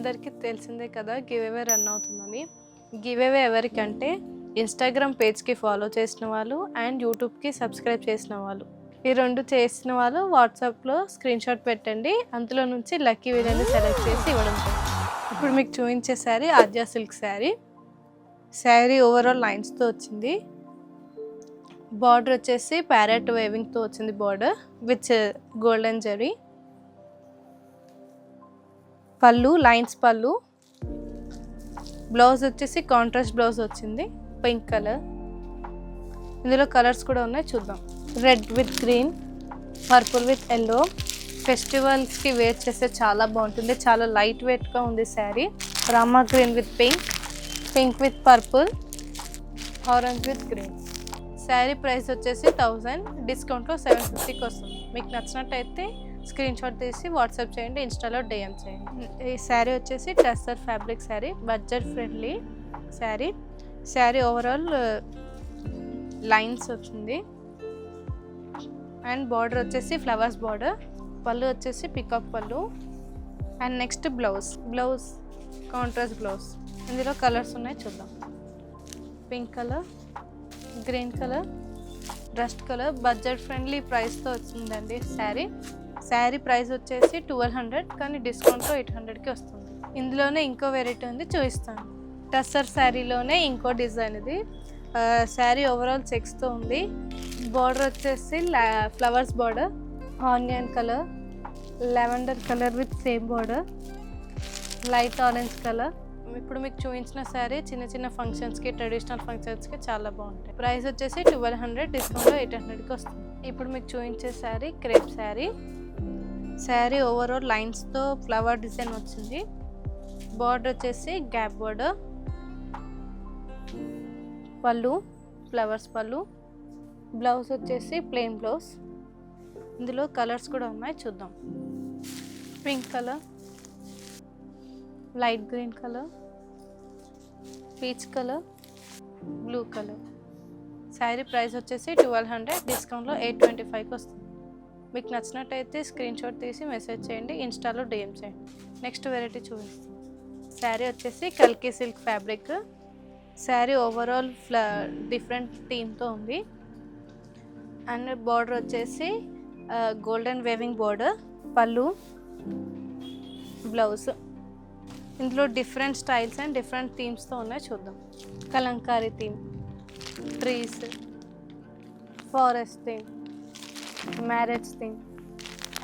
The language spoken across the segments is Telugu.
అందరికీ తెలిసిందే కదా గివ్ అవే రన్ అవుతుందని. గివ్ అవే ఎవరికంటే ఇన్స్టాగ్రామ్ పేజ్కి ఫాలో చేసిన వాళ్ళు అండ్ యూట్యూబ్కి సబ్స్క్రైబ్ చేసిన వాళ్ళు. ఈ రెండు చేసిన వాళ్ళు వాట్సాప్లో స్క్రీన్ షాట్ పెట్టండి, అందులో నుంచి లక్కీ విన్నర్ని సెలెక్ట్ చేసి ఇవ్వడం జరిగింది. ఇప్పుడు మీకు చూపించే శారీ ఆద్య సిల్క్ శారీ. శారీ ఓవరాల్ లైన్స్తో వచ్చింది. బార్డర్ వచ్చేసి ప్యారెట్ వేవింగ్తో వచ్చింది, బార్డర్ విత్ గోల్డెన్ జరీ. పళ్ళు లైన్స్ పళ్ళు. బ్లౌజ్ వచ్చేసి కాంట్రాస్ట్ బ్లౌజ్ వచ్చింది, పింక్ కలర్. ఇందులో కలర్స్ కూడా ఉన్నాయి, చూద్దాం. Red with green, purple with yellow. ఫెస్టివల్స్కి వేర్ చేస్తే చాలా బాగుంటుంది, చాలా లైట్ వెయిట్గా ఉంది sari. Rama green with pink, pink with purple, orange with green. Sari price వచ్చేసి 1000, డిస్కౌంట్లో 750కి వస్తుంది. మీకు నచ్చినట్టయితే స్క్రీన్ షాట్ తీసి వాట్సాప్ చేయండి, ఇన్స్టాలో డిఎం చేయండి. ఈ శారీ వచ్చేసి tussar fabric sari, budget friendly sari. Sari overall lines వచ్చింది అండ్ బార్డర్ వచ్చేసి ఫ్లవర్స్ బార్డర్. పళ్ళు వచ్చేసి పికాక్ పళ్ళు. And next blouse contrast blouse. ఇందులో కలర్స్ ఉన్నాయి, చూద్దాం. Pink colour, green colour, rust colour. Budget friendly ప్రైస్తో వచ్చిందండి శారీ ప్రైస్ వచ్చేసి 1200, కానీ డిస్కౌంట్లో 800కి వస్తుంది. ఇందులోనే ఇంకో వెరైటీ ఉంది, చూపిస్తాను. టస్సర్ శారీలోనే ఇంకో డిజైన్ ఇది. శారీ ఓవరాల్ చెక్స్తో ఉంది. బార్డర్ వచ్చేసి flowers border, onion colour, lavender colour with same border, light orange colour. ఇప్పుడు మీకు చూపించిన శారీ చిన్న చిన్న ఫంక్షన్స్కి, ట్రెడిషనల్ ఫంక్షన్స్కి చాలా బాగుంటాయి. ప్రైస్ వచ్చేసి 1200, డిస్కౌంట్లో 800కి వస్తుంది. ఇప్పుడు మీకు చూపించే శారీ క్రేప్ శారీ. శారీ ఓవరాల్ లైన్స్తో ఫ్లవర్ డిజైన్ వచ్చింది. బార్డర్ వచ్చేసి గ్యాప్ బార్డర్. పళ్ళు ఫ్లవర్స్ పళ్ళు. బ్లౌజ్ వచ్చేసి ప్లెయిన్ బ్లౌజ్. ఇందులో కలర్స్ కూడా ఉన్నాయి, చూద్దాం. Pink colour, light green colour, peach colour, blue colour. Sari price వచ్చేసి 1200, డిస్కౌంట్లో 825కి వస్తుంది. మీకు నచ్చినట్టయితే స్క్రీన్ షాట్ తీసి మెసేజ్ చేయండి, ఇన్స్టాలో డిఎం చేయండి. నెక్స్ట్ వెరైటీ చూపిస్తాం. శారీ వచ్చేసి కల్కి silk fabric. Sari overall different థీమ్తో ఉంది అండ్ బార్డర్ వచ్చేసి గోల్డెన్ వేవింగ్ బార్డర్. పళ్ళు, బ్లౌజ్. ఇందులో డిఫరెంట్ స్టైల్స్ అండ్ డిఫరెంట్ థీమ్స్తో ఉన్నాయి, చూద్దాం. Kalamkari theme, trees, forest theme, marriage theme,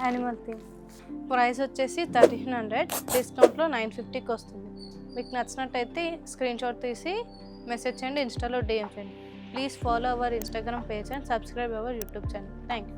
animal theme. Price వచ్చేసి 1300, డిస్కౌంట్లో 950కి వస్తుంది. మీకు నచ్చినట్టయితే స్క్రీన్ షాట్ తీసి మెసేజ్ చేయండి, ఇన్స్టాలో డిఎం చేయండి. Please follow our Instagram page and subscribe our YouTube channel. Thank you.